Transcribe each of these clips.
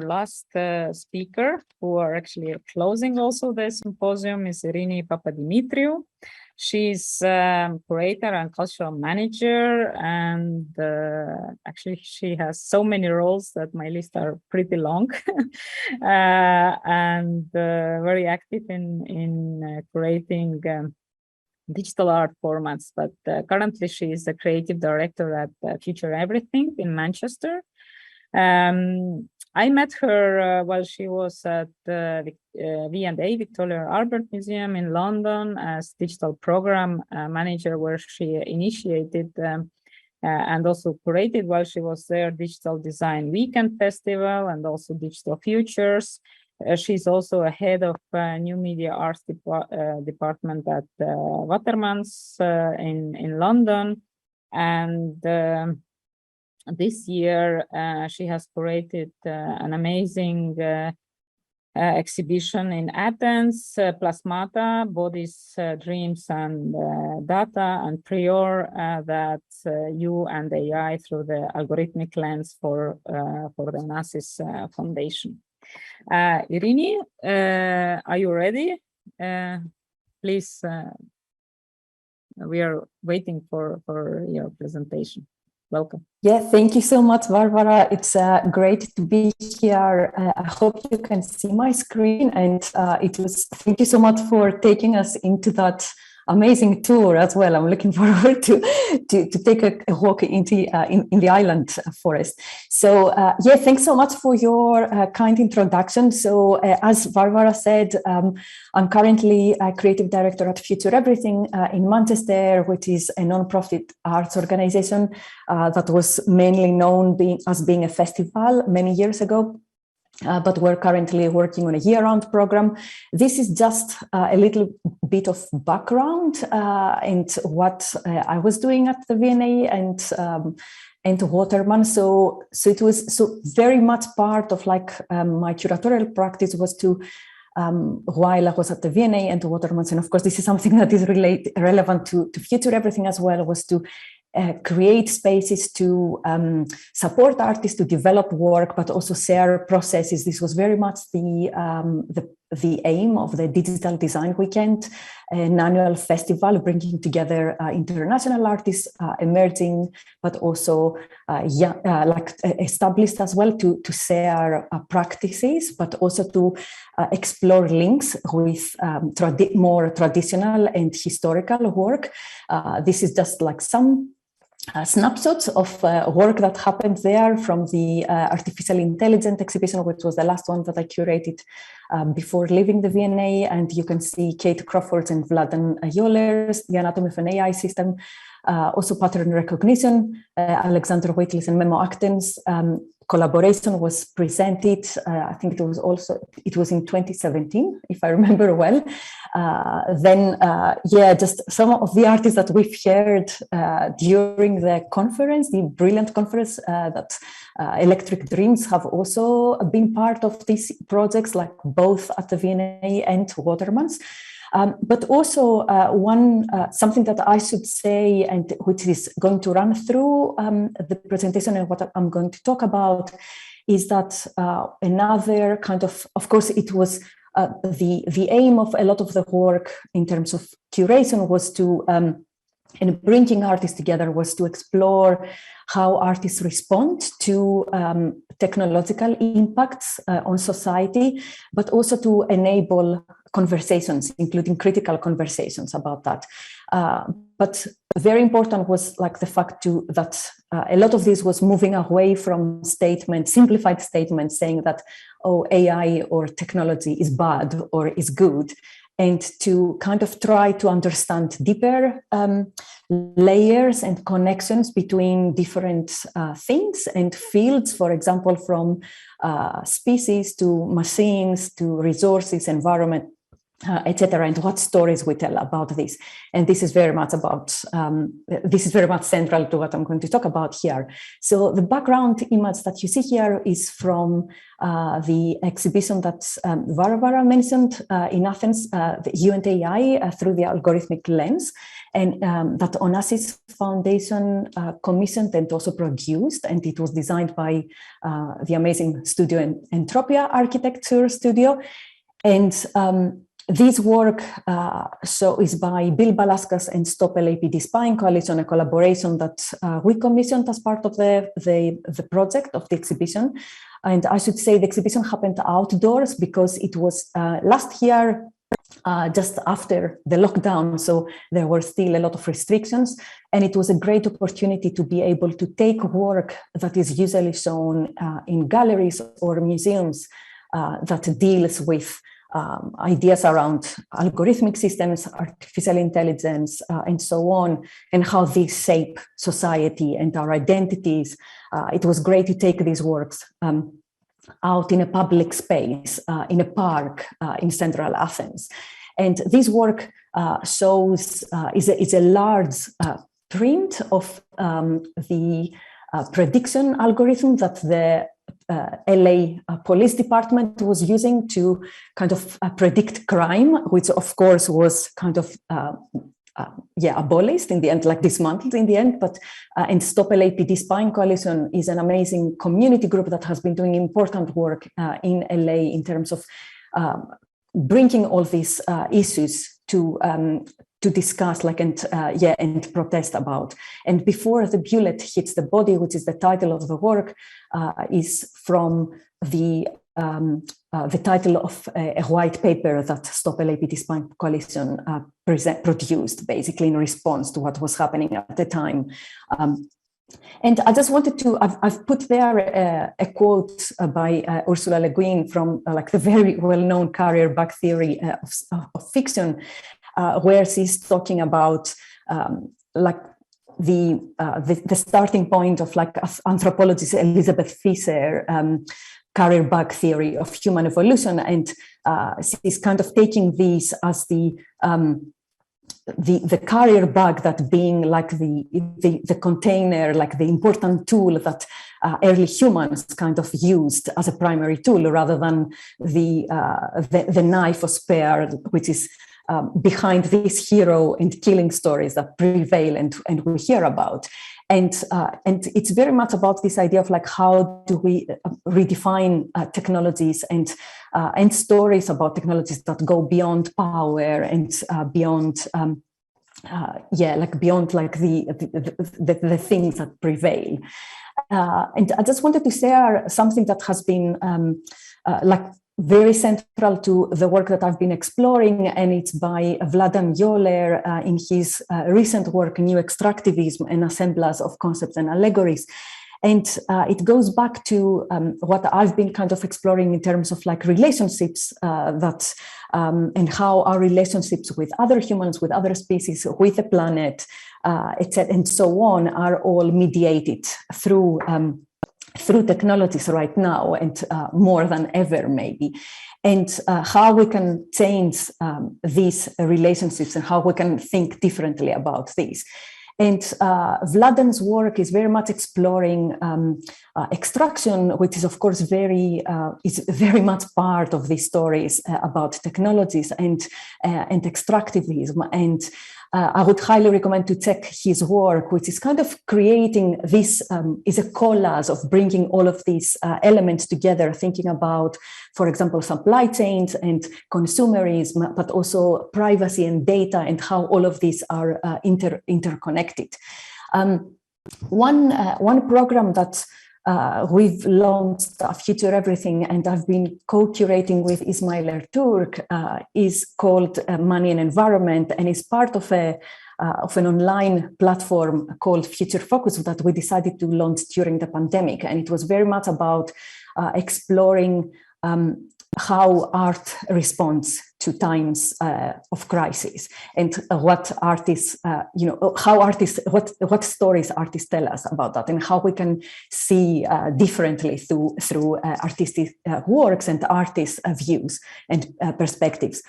last speaker, who are actually closing also the symposium, is Irini Papadimitrou. She's curator and cultural manager, and actually she has so many roles that my list are pretty long, and very active in curating digital art formats. But currently she is the creative director at Future Everything in Manchester. I met her while she was at the V&A, Victoria Albert Museum in London, as digital program manager, where she initiated and also curated while she was there Digital Design Weekend Festival and also Digital Futures. She's also a head of New Media Arts department at Watermans in London. And this year, she has curated an amazing exhibition in Athens, Plasmata, Bodies, Dreams, and Data, and Prior, that you and AI through the algorithmic lens for the NASIS Foundation. Irini, are you ready? Please, we are waiting for your presentation. Welcome. Yeah, thank you so much, Barbara. It's great to be here. I hope you can see my screen, and thank you so much for taking us into that amazing tour as well. I'm looking forward to take a walk into in the island forest. So yeah, thanks so much for your kind introduction. So as Barbara said, I'm currently a creative director at Future Everything in Manchester, which is a non-profit arts organization that was mainly known as being a festival many years ago. But we're currently working on a year-round program. This is just a little bit of background and what I was doing at the V&A and Waterman. So it was very much part of like my curatorial practice was to while I was at the V&A and Waterman, and of course this is something that is relevant to Future Everything as well, was to create spaces to support artists to develop work, but also share processes. This was very much the aim of the Digital Design Weekend, an annual festival bringing together international artists, emerging, but also like established as well, to share practices, but also to explore links with more traditional and historical work. This is just like some snapshots of work that happened there from the artificial intelligence exhibition, which was the last one that I curated before leaving the V&A. And you can see Kate Crawford and Vladan Yoller's The Anatomy of an AI System, also pattern recognition, Alexander Waitley's and Memo Acton's collaboration was presented. I think it was in 2017, if I remember well. Yeah, just some of the artists that we've shared during the conference, the brilliant conference that Electric Dreams have also been part of these projects, like both at the V&A and Watermans. But also something that I should say, and which is going to run through the presentation and what I'm going to talk about, is that another kind of course, it was the aim of a lot of the work in terms of curation was to, and bringing artists together, was to explore how artists respond to technological impacts on society, but also to enable conversations, including critical conversations about that. But very important was like the fact that a lot of this was moving away from simplified statements saying that, oh, AI or technology is bad or is good, and to kind of try to understand deeper layers and connections between different things and fields, for example, from species to machines to resources, environment, etc., and what stories we tell about this. And this is very much about, this is very much central to what I'm going to talk about here. So the background image that you see here is from the exhibition that Varvara mentioned in Athens, the UNTAI through the algorithmic lens, and that Onassis Foundation commissioned and also produced, and it was designed by the amazing studio Entropia Architecture Studio. And this work is by Bill Balaskas and Stop LAPD Spying Coalition, a collaboration that we commissioned as part of the project of the exhibition. And I should say the exhibition happened outdoors because it was last year, just after the lockdown, so there were still a lot of restrictions, and it was a great opportunity to be able to take work that is usually shown in galleries or museums that deals with ideas around algorithmic systems, artificial intelligence, and so on, and how these shape society and our identities. It was great to take these works out in a public space, in a park in central Athens. And this work shows, is a large print of the prediction algorithm that the LA police department was using to kind of predict crime, which of course was kind of abolished in the end, like dismantled in the end. But and Stop LAPD Spying Coalition is an amazing community group that has been doing important work in LA in terms of bringing all these issues to discuss, like, and protest about. And Before the Bullet Hits the Body, which is the title of the work, is from the title of a white paper that Stop LAPD Spying Coalition produced, basically in response to what was happening at the time. And I just wanted to, I've put there a quote by Ursula Le Guin from like the very well-known carrier bug theory of fiction, where she's talking about like the starting point of like anthropologist Elizabeth Fisher carrier bug theory of human evolution, and she's kind of taking this as the carrier bug, that being like the container, like the important tool that early humans kind of used as a primary tool, rather than the knife or spear, which is behind this hero and killing stories that prevail and we hear about. And it's very much about this idea of like, how do we redefine technologies and stories about technologies that go beyond power and beyond beyond like the things that prevail. And I just wanted to share something that has been like very central to the work that I've been exploring, and it's by Vladan Joler in his recent work, New Extractivism, an assemblage of concepts and allegories. And it goes back to what I've been kind of exploring in terms of like relationships and how our relationships with other humans, with other species, with the planet, etc., and so on, are all mediated through technologies right now, and more than ever maybe, and how we can change these relationships and how we can think differently about these. And Vladan's work is very much exploring extraction, which is of course very much part of these stories about technologies and extractivism. And I would highly recommend to check his work, which is kind of creating this, is a collage of bringing all of these elements together, thinking about, for example, supply chains and consumerism, but also privacy and data and how all of these are interconnected. One program that we've launched, Future Everything, and I've been co-curating with Ismail Erturk, is called Money and Environment, and is part of an online platform called Future Focus that we decided to launch during the pandemic. And it was very much about exploring how art responds to times of crisis, and what artists, what stories artists tell us about that, and how we can see differently through artistic works and artists' views and perspectives.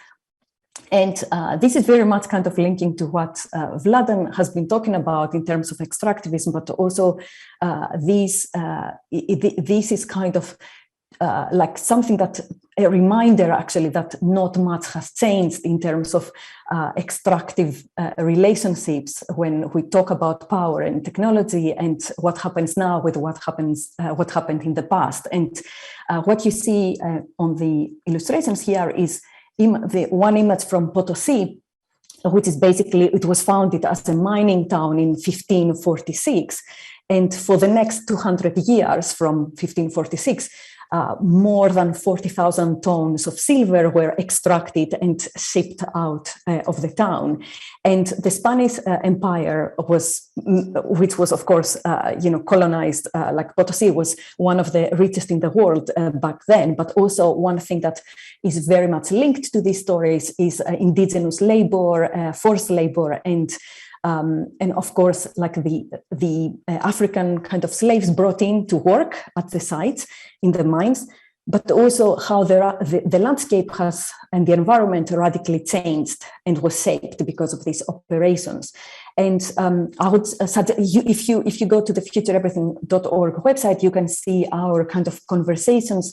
And this is very much kind of linking to what Vladan has been talking about in terms of extractivism, but also this is kind of like something that a reminder actually that not much has changed in terms of extractive relationships when we talk about power and technology and what happens now with what happened in the past. And what you see on the illustrations here is the one image from Potosi, which is basically, it was founded as a mining town in 1546. And for the next 200 years from 1546, more than 40,000 tons of silver were extracted and shipped out of the town. And the Spanish Empire which was of course, colonized, like Potosi was one of the richest in the world back then. But also one thing that is very much linked to these stories is indigenous labor, forced labor, and of course, like the African kind of slaves brought in to work at the sites in the mines, but also how the landscape has and the environment radically changed and was shaped because of these operations. And I would suggest if you go to the futureeverything.org website, you can see our kind of conversations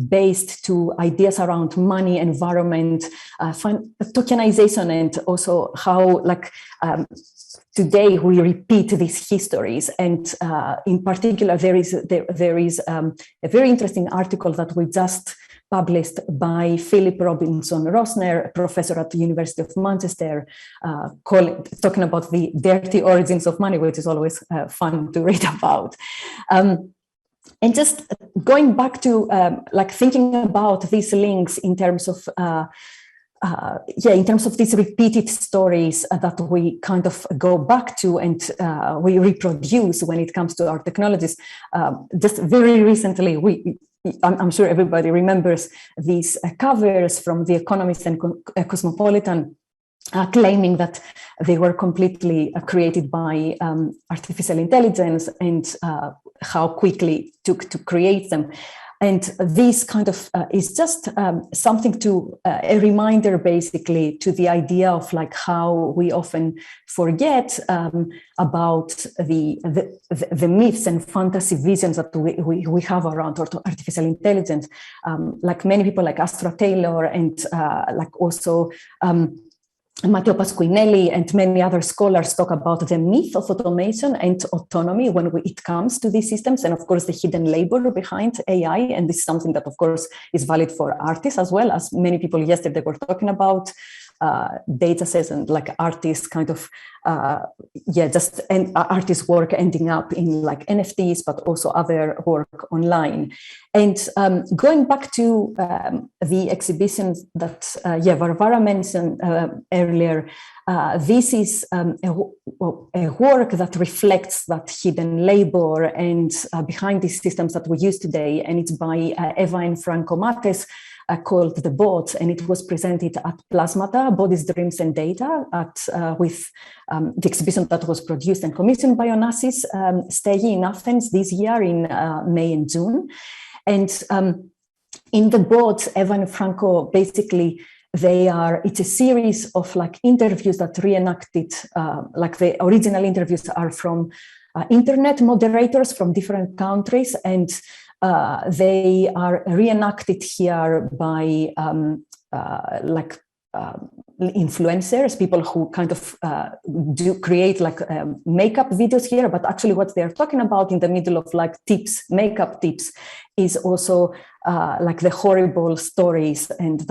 based to ideas around money, environment, tokenization, and also how today we repeat these histories. And in particular, there is a very interesting article that we just published by Philip Robinson Rosner, a professor at the University of Manchester, talking about the dirty origins of money, which is always fun to read about. And just going back to thinking about these links in terms of in terms of these repeated stories that we kind of go back to and we reproduce when it comes to our technologies. Just very recently, I'm sure everybody remembers these covers from The Economist and Cosmopolitan claiming that they were completely created by artificial intelligence and how quickly it took to create them. And this kind of is just something to a reminder, basically, to the idea of how we often forget about the myths and fantasy visions that we have around artificial intelligence. Like many people, like Astra Taylor, and also Matteo Pasquinelli and many other scholars talk about the myth of automation and autonomy when it comes to these systems, and of course the hidden labor behind AI. And this is something that of course is valid for artists as well, as many people yesterday were talking about data sets and artists kind of artist work ending up in NFTs, but also other work online. And going back to the exhibition that Varvara mentioned earlier, this is a work that reflects that hidden labor and behind these systems that we use today, and it's by Eva and Franco Mates, called The Bots, and it was presented at Plasmata, Bodies, Dreams and Data with the exhibition that was produced and commissioned by Onassis Stegi in Athens this year in May and June. And in The Bots, Eva and Franco, basically, it's a series of interviews that reenacted, the original interviews are from internet moderators from different countries, and they are reenacted here by influencers, people who kind of do create makeup videos here, but actually what they're talking about in the middle of tips, makeup tips, is also the horrible stories and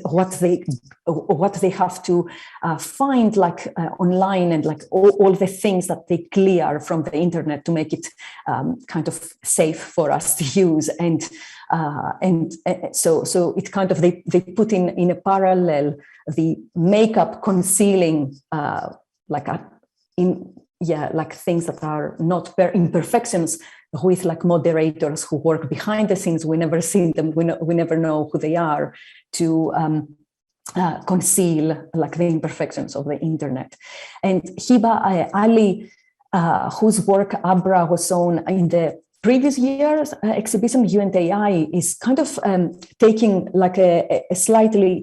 what they have to find online, and all the things that they clear from the internet to make it kind of safe for us to use. And so it kind of they put in a parallel the makeup concealing things that are not imperfections, with moderators who work behind the scenes. We never see them, we never know who they are, to conceal the imperfections of the internet. And Hiba Ali, whose work Abra was shown in the previous year's exhibition, You and AI, is kind of taking like a slightly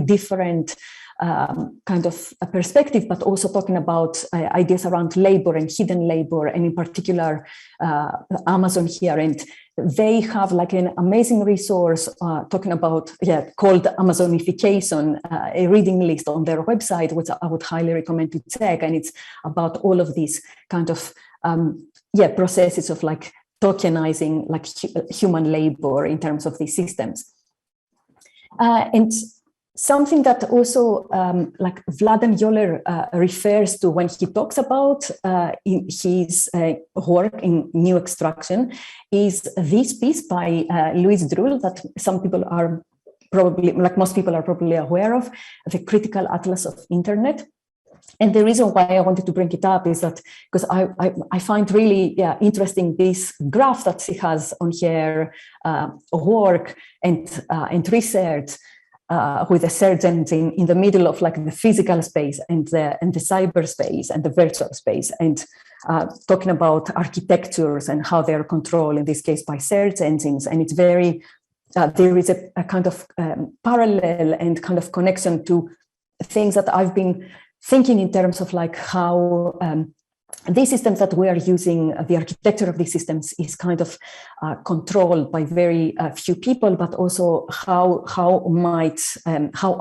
different kind of a perspective, but also talking about ideas around labor and hidden labor, and in particular Amazon here. And they have like an amazing resource talking about, called Amazonification, a reading list on their website, which I would highly recommend to check. And it's about all of these kind of processes of like tokenizing like human labor in terms of these systems. And something that also like Vladan Joler refers to when he talks about in his work in New Extraction is this piece by Louise Druhl that some people are probably, like most people are probably aware of, the Critical Atlas of Internet. And the reason why I wanted to bring it up is that because I find really interesting this graph that she has on her work and research with the search engine in the middle of like the physical space and the cyberspace and the virtual space, and talking about architectures and how they are controlled, in this case by search engines. And it's very, there is a kind of parallel and kind of connection to things that I've been thinking in terms of like how these systems that we are using, the architecture of these systems is kind of controlled by very few people, but also how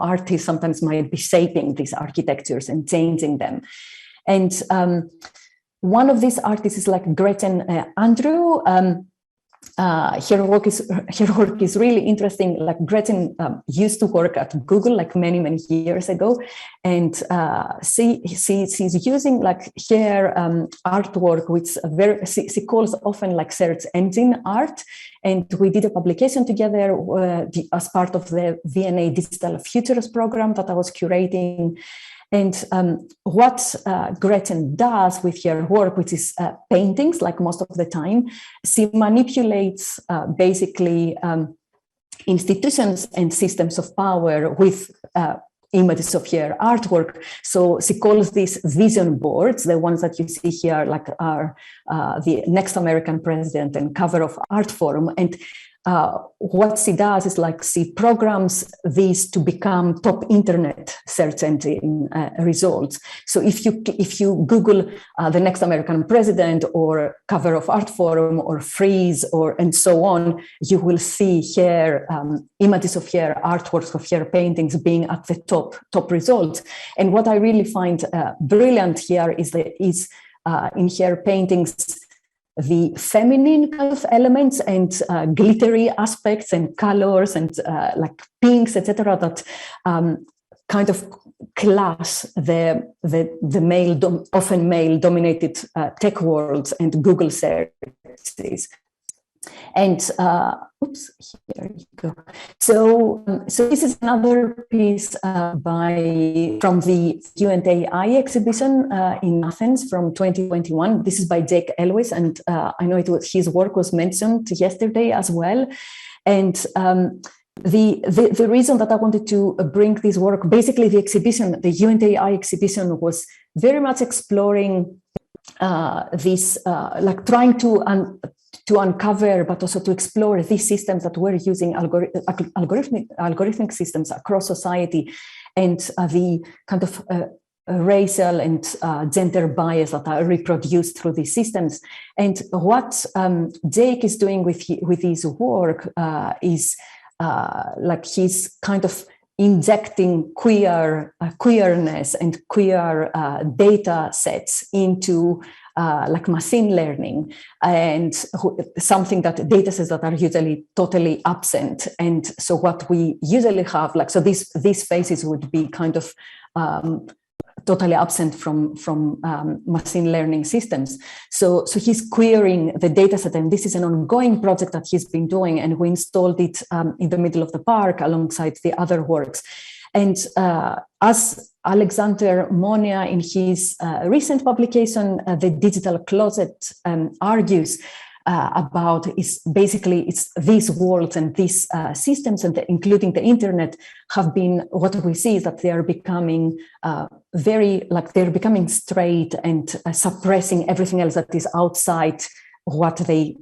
artists sometimes might be shaping these architectures and changing them. And one of these artists is like Gretchen Andrew. Her work is really interesting. Like Gretchen used to work at Google like many years ago, and she's using like her artwork, which she calls often like search engine art. And we did a publication together as part of the VNA Digital Futures program that I was curating. And what Gretchen does with her work, which is paintings, like most of the time, she manipulates basically institutions and systems of power with images of her artwork. So she calls these vision boards, the ones that you see here, like are the next American president and cover of Art Forum. And what she does is like she programs these to become top internet search engine results. So if you Google the next American president or cover of Art Forum or freeze and so on, you will see her images of her artworks, of her paintings being at the top results. And what I really find brilliant here is in her paintings the feminine kind of elements and glittery aspects and colors and like pinks, etc., that kind of clash the often male-dominated tech worlds and Google searches. And here you go. So this is another piece from the You and AI exhibition in Athens from 2021. This is by Jake Elwes, and I know his work was mentioned yesterday as well. And the reason that I wanted to bring this work, basically the exhibition, the You and AI exhibition, was very much exploring this, like trying to uncover, but also to explore these systems that we're using, algorithmic systems across society, and the kind of racial and gender bias that are reproduced through these systems. And what Jake is doing with his work is like he's kind of injecting queerness and queer data sets into like machine learning, and something that data sets that are usually totally absent. And so what we usually have, like, so these phases would be kind of totally absent from machine learning systems. So he's querying the data set, and this is an ongoing project that he's been doing, and we installed it in the middle of the park alongside the other works. And as Alexander Monia in his recent publication, The Digital Closet, argues about, is basically it's these worlds and these systems, and including the internet, have been, what we see is that they are becoming they're becoming straight and suppressing everything else that is outside what they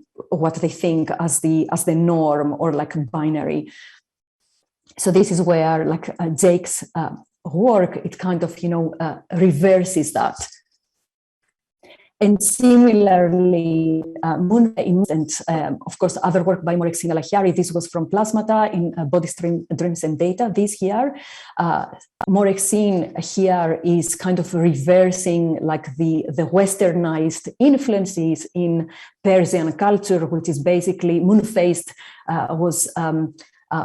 think as the norm or like binary. So this is where like Jake's work, it kind of, reverses that. And similarly, and of course, other work by Morexine Alahiari, this was from Plasmata in Body Dreams and Data this year. Morexine here is kind of reversing like the westernized influences in Persian culture, which is basically moon-faced was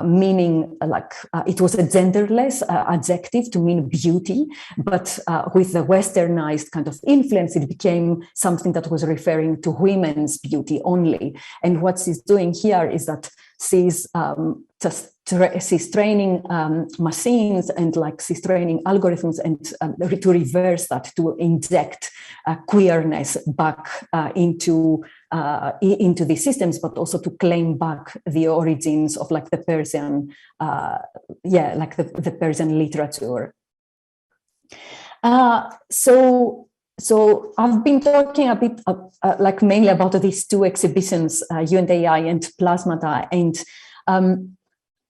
meaning like it was a genderless adjective to mean beauty, but with the westernized kind of influence, it became something that was referring to women's beauty only. And what she's doing here is that she's training machines and like she's training algorithms and to reverse that, to inject queerness back into these systems, but also to claim back the origins of like the Persian, like the Persian literature. So I've been talking a bit like mainly about these two exhibitions, U&AI and Plasmata, and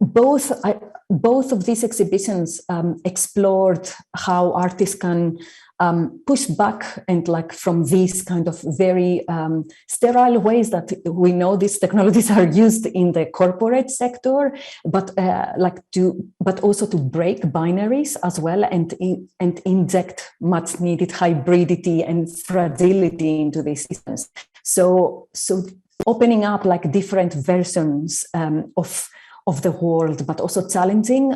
both of these exhibitions explored how artists can push back and like from these kind of very sterile ways that we know these technologies are used in the corporate sector, but also to break binaries as well and inject much needed hybridity and fragility into these systems. So opening up like different versions of the world, but also challenging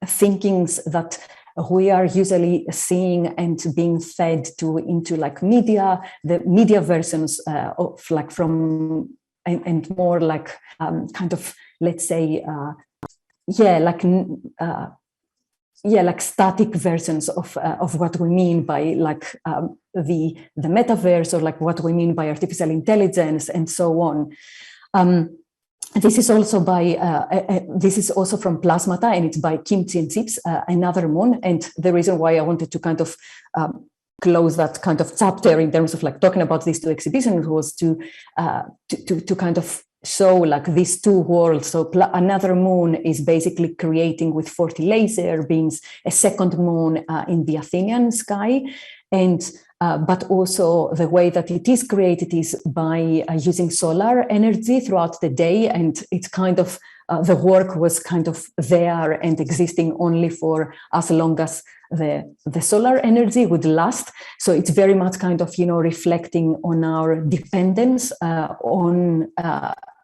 thinkings that we are usually seeing and being fed into like media, the media versions of like from and more like kind of, let's say, like static versions of what we mean by like the metaverse, or like what we mean by artificial intelligence and so on. This is also from Plasmata, and it's by Kim Chien-Chips, Another Moon. And the reason why I wanted to kind of close that kind of chapter in terms of like talking about these two exhibitions was to kind of show like these two worlds. So Another Moon is basically creating with 40 laser beams a second moon in the Athenian sky, and but also the way that it is created is by using solar energy throughout the day, and it's kind of the work was kind of there and existing only for as long as the solar energy would last. So it's very much kind of reflecting on our dependence on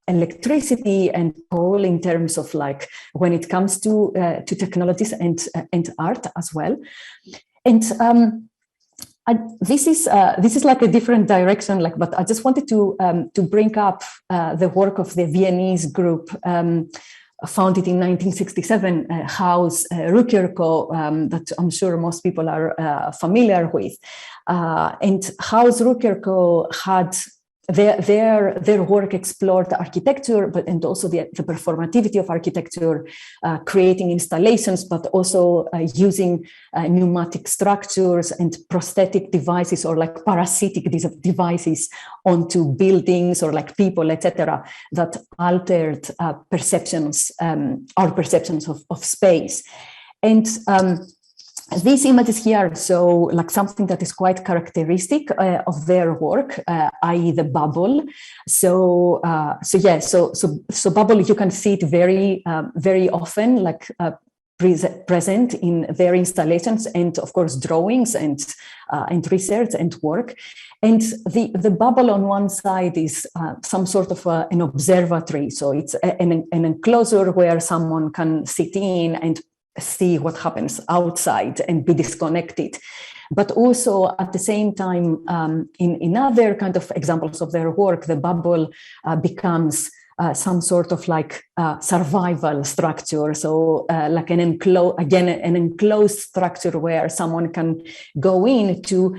electricity and coal in terms of like when it comes to technologies and art as well. And this is like a different direction, like, but I just wanted to bring up the work of the Viennese group founded in 1967, House Rückerco, that I'm sure most people are familiar with. And House Rückerco had their work explored architecture, and also the performativity of architecture, creating installations, but also using pneumatic structures and prosthetic devices, or like parasitic devices onto buildings or like people, etc., that altered our perceptions of space. And these images here show like something that is quite characteristic of their work, i.e. the bubble. So bubble, you can see it very often, like present in their installations, and of course drawings and research and work. And the bubble on one side is some sort of an observatory. So it's an enclosure where someone can sit in and see what happens outside and be disconnected. But also at the same time, in other kind of examples of their work, the bubble becomes some sort of like survival structure. So like an enclosed structure where someone can go in to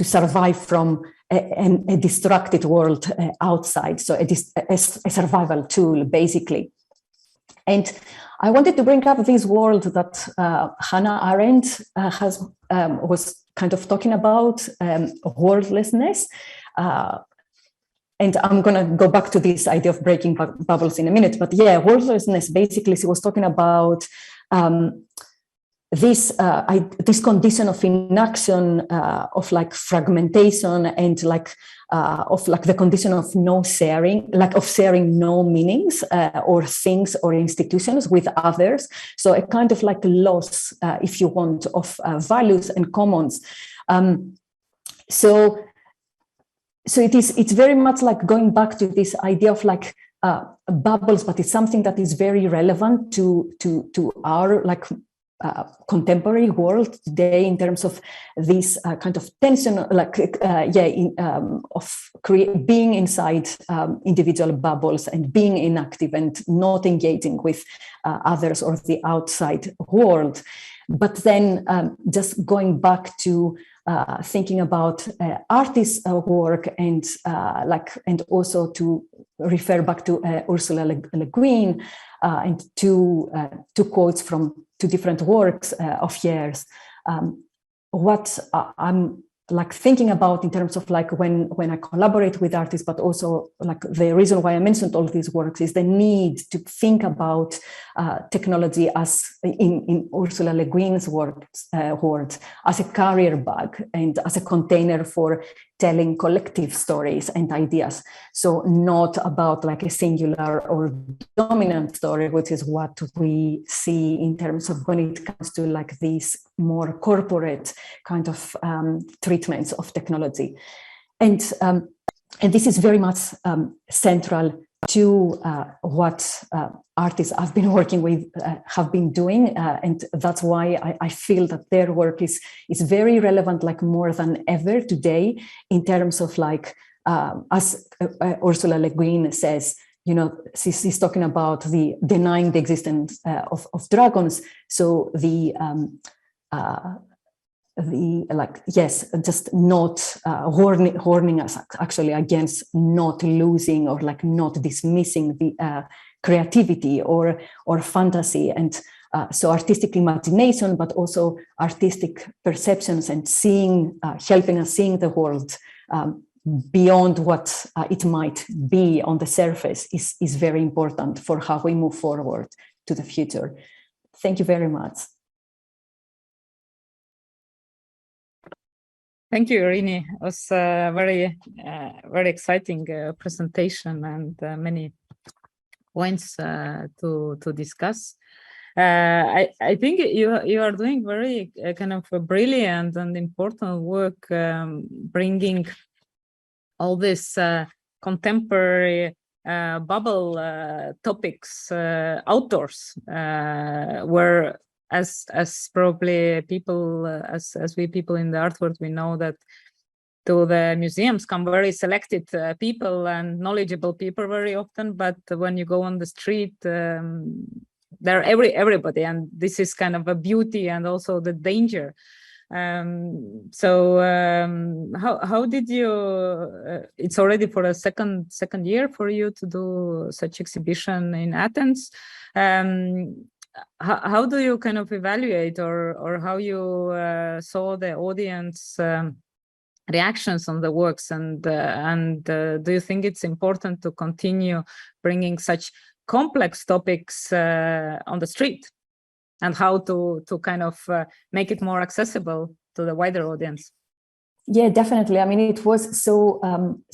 survive from a distracted world outside. So a survival tool, basically. And I wanted to bring up this world that Hannah Arendt was kind of talking about, worldlessness. and I'm going to go back to this idea of breaking bubbles in a minute. But yeah, wordlessness basically was talking about this condition of inaction, of like fragmentation, and like of like the condition of no sharing, like of sharing no meanings or things or institutions with others. So a kind of like loss, if you want, of values and commons. So it's very much like going back to this idea of like bubbles, but it's something that is very relevant to our like contemporary world today in terms of this kind of tension, like being inside individual bubbles and being inactive and not engaging with others or the outside world. But then just going back to thinking about artists' work and and also to refer back to Ursula Le Guin and two quotes from two different works of hers. What I'm like thinking about in terms of like when I collaborate with artists, but also like the reason why I mentioned all of these works is the need to think about technology as in Ursula Le Guin's words as a carrier bag and as a container for telling collective stories and ideas. So not about like a singular or dominant story, which is what we see in terms of when it comes to like these more corporate kind of treatments of technology. And this is very much central to what artists I've been working with have been doing, and that's why I feel that their work is very relevant, like more than ever today, in terms of like as Ursula Le Guin says, you know, she's talking about the denying the existence of dragons. So just not warning us actually against not losing or like not dismissing the creativity or fantasy, and so artistic imagination, but also artistic perceptions and seeing, helping us seeing the world beyond what it might be on the surface is very important for how we move forward to the future. Thank you very much. Thank you, Irini. It was a very exciting presentation and many points to discuss. I think you are doing very kind of a brilliant and important work, bringing all this contemporary bubble topics outdoors, where as probably people, as we people in the art world, we know that to the museums come very selected people and knowledgeable people very often, but when you go on the street, they're everybody, and this is kind of a beauty and also the danger. How did you? It's already for a second year for you to do such exhibition in Athens. How do you kind of evaluate or how you saw the audience reactions on the works, and do you think it's important to continue bringing such complex topics on the street, and how to kind of make it more accessible to the wider audience? Yeah, definitely. I mean, it was so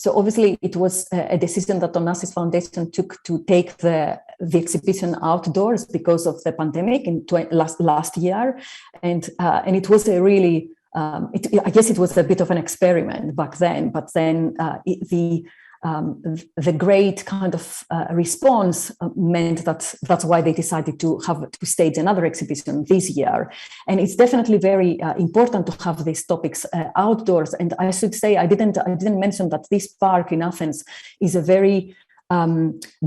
obviously it was a decision that Onassis Foundation took to take the exhibition outdoors because of the pandemic in last year, and it was a really I guess it was a bit of an experiment back then, but then the great kind of response meant that that's why they decided to stage another exhibition this year. And it's definitely very important to have these topics outdoors. And I should say, I didn't mention that this park in Athens is a very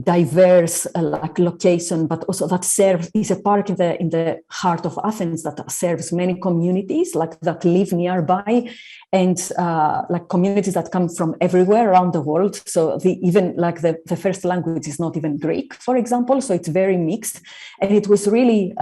diverse like location, but also that is a park in the heart of Athens that serves many communities like that live nearby, and like communities that come from everywhere around the world. So even like the first language is not even Greek, for example. So it's very mixed, and it was really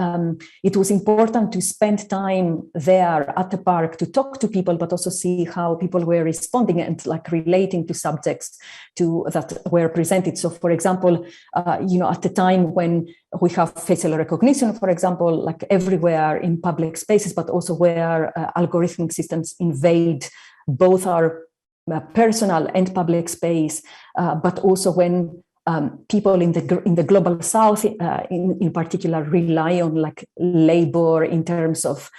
it was important to spend time there at the park to talk to people, but also see how people were responding and like relating to subjects that were presented. So, for example, at the time when we have facial recognition, for example, like everywhere in public spaces, but also where algorithmic systems invade both our personal and public space, but also when people in the global south, in particular, rely on like labor in terms of,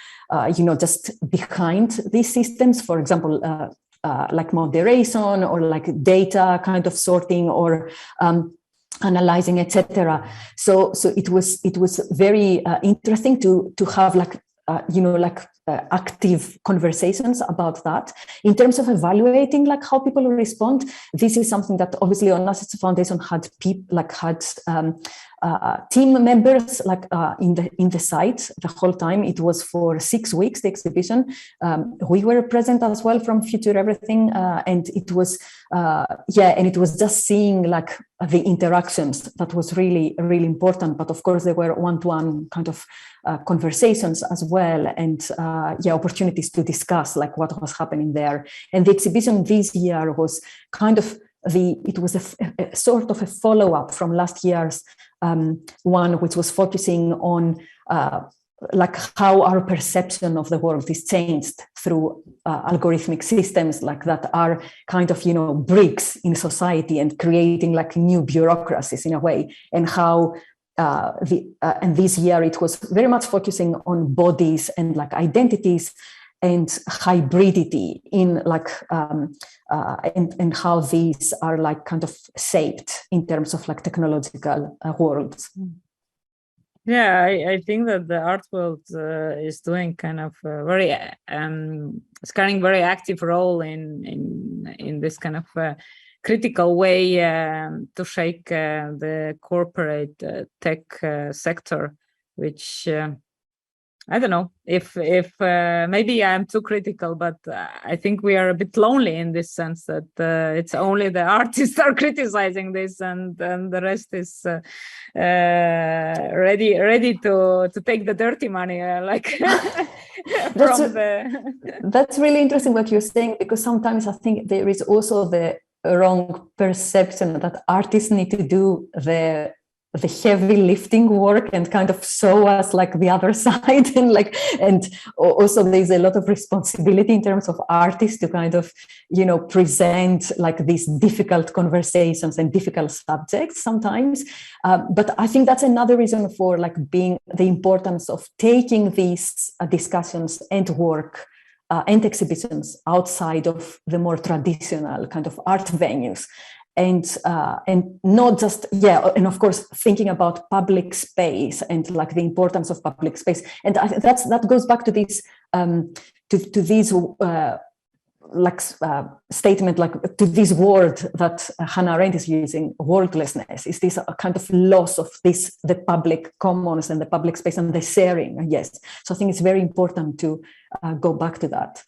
just behind these systems, for example, like moderation or like data kind of sorting or analyzing, etc. So it was very interesting to have like active conversations about that. In terms of evaluating like how people respond, this is something that obviously Onassis Foundation had team members like in the site the whole time. It was for 6 weeks, the exhibition. We were present as well from Future Everything, and it was and it was just seeing like the interactions that was really, really important. But of course there were one-to-one kind of conversations as well, and opportunities to discuss like what was happening there. And the exhibition this year was kind of it was a sort of a follow-up from last year's one, which was focusing on like how our perception of the world is changed through algorithmic systems like that are kind of bricks in society and creating like new bureaucracies in a way, and how and this year it was very much focusing on bodies and like identities and hybridity in like and how these are like kind of shaped in terms of like technological worlds. Yeah, I think that the art world is doing kind of very it's carrying very active role in this kind of critical way to shake the corporate tech sector, which I don't know if maybe I'm too critical, but I think we are a bit lonely in this sense that it's only the artists are criticizing this, and the rest is ready to take the dirty money, like That's really interesting what you're saying, because sometimes I think there is also the wrong perception that artists need to do the heavy lifting work and kind of show us like the other side, and also there's a lot of responsibility in terms of artists to kind of present like these difficult conversations and difficult subjects sometimes, but I think that's another reason for like being the importance of taking these discussions and work and exhibitions outside of the more traditional kind of art venues. And not just, and of course, thinking about public space and like the importance of public space. And that goes back to this, to this statement, like to this word that Hannah Arendt is using, worldlessness, is this a kind of loss of the public commons and the public space and the sharing, yes. So I think it's very important to go back to that.